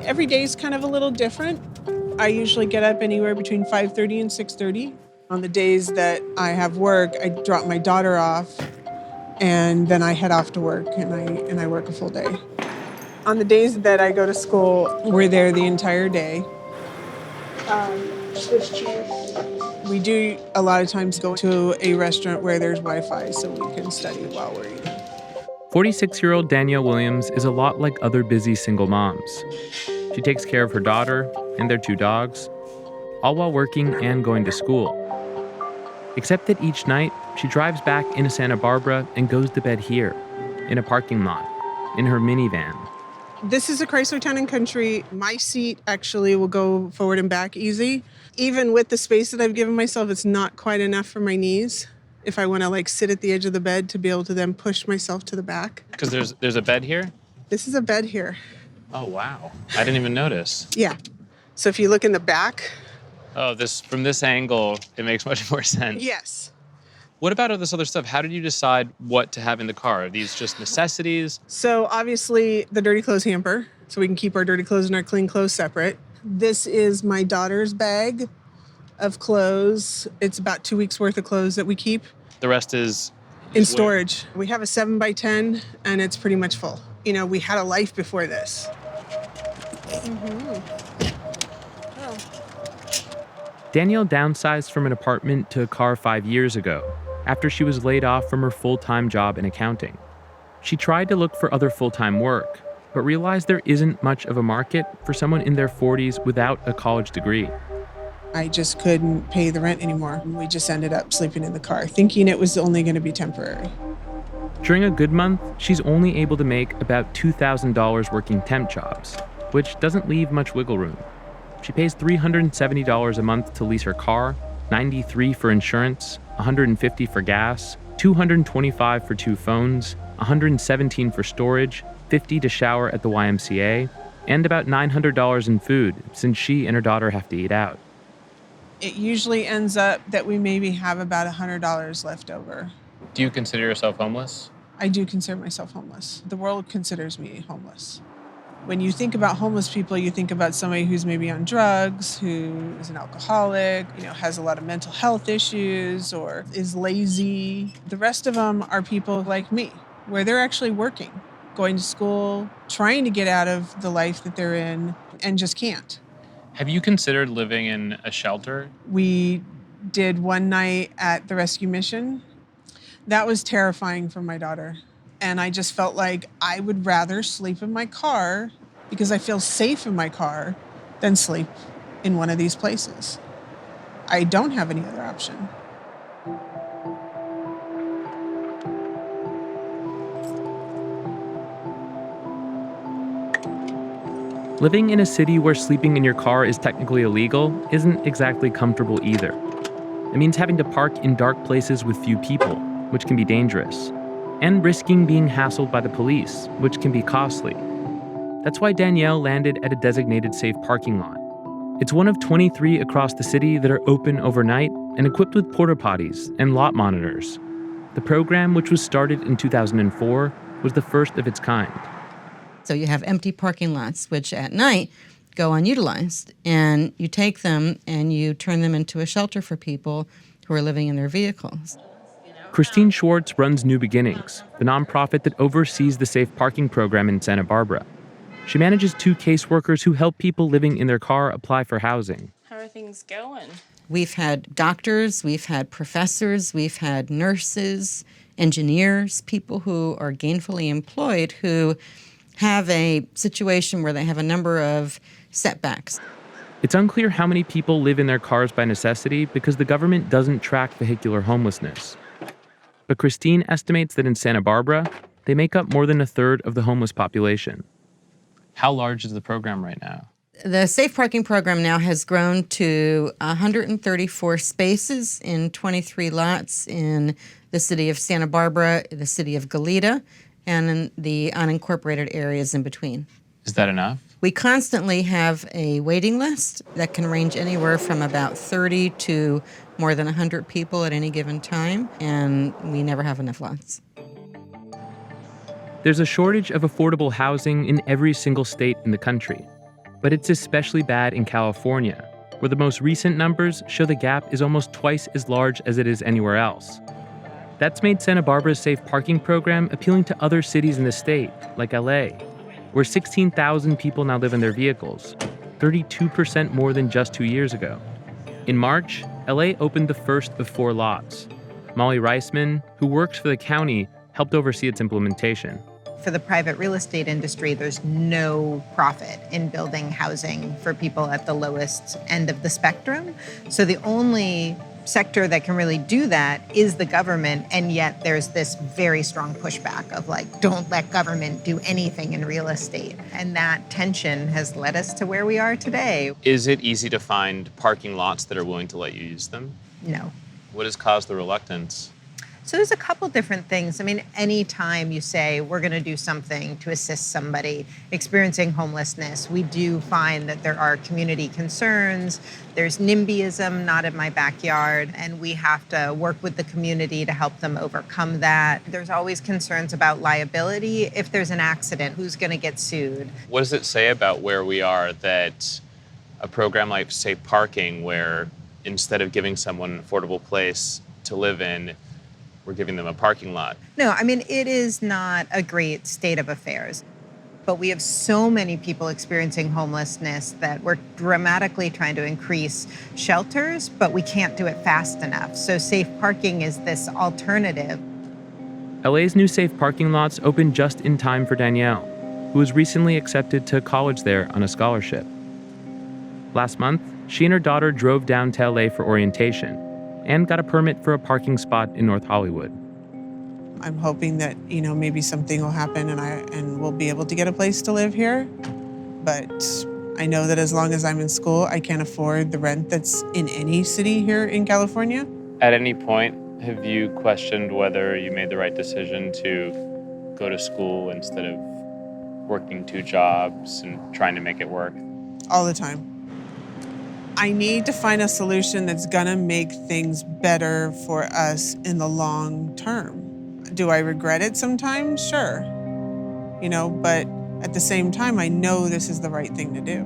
Every day is kind of a little different. I usually get up anywhere between 5:30 and 6:30. On the days that I have work, I drop my daughter off and then I head off to work and I work a full day. On the days that I go to school, we're there the entire day. Swiss cheese. We do a lot of times go to a restaurant where there's Wi-Fi so we can study while we're eating. 46-year-old Danielle Williams is a lot like other busy single moms. She takes care of her daughter and their 2 dogs, all while working and going to school. Except that each night, she drives back into Santa Barbara and goes to bed here, in a parking lot, in her minivan. This is a Chrysler Town & Country. My seat actually will go forward and back easy. Even with the space that I've given myself, it's not quite enough for my knees. If I want to sit at the edge of the bed to be able to then push myself to the back. Because there's a bed here? This is a bed here. Oh, wow. I didn't even notice. Yeah. So if you look in the back. Oh, from this angle, it makes much more sense. Yes. What about all this other stuff? How did you decide what to have in the car? Are these just necessities? So obviously the dirty clothes hamper, so we can keep our dirty clothes and our clean clothes separate. This is my daughter's bag of clothes. It's about 2 weeks worth of clothes that we keep. The rest is? In storage. We have a 7x10 and it's pretty much full. We had a life before this. Danielle downsized from an apartment to a car 5 years ago, after she was laid off from her full-time job in accounting. She tried to look for other full-time work, but realized there isn't much of a market for someone in their 40s without a college degree. I just couldn't pay the rent anymore. We just ended up sleeping in the car, thinking it was only going to be temporary. During a good month, she's only able to make about $2,000 working temp jobs, which doesn't leave much wiggle room. She pays $370 a month to lease her car, $93 for insurance, $150 for gas, $225 for 2 phones, $117 for storage, $50 to shower at the YMCA, and about $900 in food, since she and her daughter have to eat out. It usually ends up that we maybe have about $100 left over. Do you consider yourself homeless? I do consider myself homeless. The world considers me homeless. When you think about homeless people, you think about somebody who's maybe on drugs, who is an alcoholic, has a lot of mental health issues, or is lazy. The rest of them are people like me, where they're actually working, going to school, trying to get out of the life that they're in, and just can't. Have you considered living in a shelter? We did one night at the rescue mission. That was terrifying for my daughter. And I just felt like I would rather sleep in my car because I feel safe in my car than sleep in one of these places. I don't have any other option. Living in a city where sleeping in your car is technically illegal isn't exactly comfortable either. It means having to park in dark places with few people, which can be dangerous, and risking being hassled by the police, which can be costly. That's why Danielle landed at a designated safe parking lot. It's one of 23 across the city that are open overnight and equipped with porta-potties and lot monitors. The program, which was started in 2004, was the first of its kind. So you have empty parking lots, which at night go unutilized, and you take them and you turn them into a shelter for people who are living in their vehicles. Christine Schwartz runs New Beginnings, the nonprofit that oversees the safe parking program in Santa Barbara. She manages 2 caseworkers who help people living in their car apply for housing. How are things going? We've had doctors, we've had professors, we've had nurses, engineers, people who are gainfully employed who have a situation where they have a number of setbacks. It's unclear how many people live in their cars by necessity because the government doesn't track vehicular homelessness. But Christine estimates that in Santa Barbara, they make up more than a third of the homeless population. How large is the program right now? The safe parking program now has grown to 134 spaces in 23 lots in the city of Santa Barbara, the city of Goleta, and in the unincorporated areas in between. Is that enough? We constantly have a waiting list that can range anywhere from about 30 to more than 100 people at any given time, and we never have enough lots. There's a shortage of affordable housing in every single state in the country. But it's especially bad in California, where the most recent numbers show the gap is almost twice as large as it is anywhere else. That's made Santa Barbara's safe parking program appealing to other cities in the state, like LA, where 16,000 people now live in their vehicles, 32% more than just 2 years ago. In March, LA opened the first of 4 lots. Molly Reisman, who works for the county, helped oversee its implementation. For the private real estate industry, there's no profit in building housing for people at the lowest end of the spectrum. So the only sector that can really do that is the government, and yet there's this very strong pushback of like, don't let government do anything in real estate. And that tension has led us to where we are today. Is it easy to find parking lots that are willing to let you use them? No. What has caused the reluctance? So there's a couple different things. I mean, anytime you say we're going to do something to assist somebody experiencing homelessness, we do find that there are community concerns. There's NIMBYism, not in my backyard, and we have to work with the community to help them overcome that. There's always concerns about liability. If there's an accident, who's going to get sued? What does it say about where we are that a program like safe parking, where instead of giving someone an affordable place to live in, we're giving them a parking lot? No, I mean, it is not a great state of affairs. But we have so many people experiencing homelessness that we're dramatically trying to increase shelters, but we can't do it fast enough. So safe parking is this alternative. LA's new safe parking lots opened just in time for Danielle, who was recently accepted to college there on a scholarship. Last month, she and her daughter drove down to LA for orientation and got a permit for a parking spot in North Hollywood. I'm hoping that, maybe something will happen and we'll be able to get a place to live here. But I know that as long as I'm in school, I can't afford the rent that's in any city here in California. At any point, have you questioned whether you made the right decision to go to school instead of working 2 jobs and trying to make it work? All the time. I need to find a solution that's gonna make things better for us in the long term. Do I regret it sometimes? Sure. But at the same time, I know this is the right thing to do.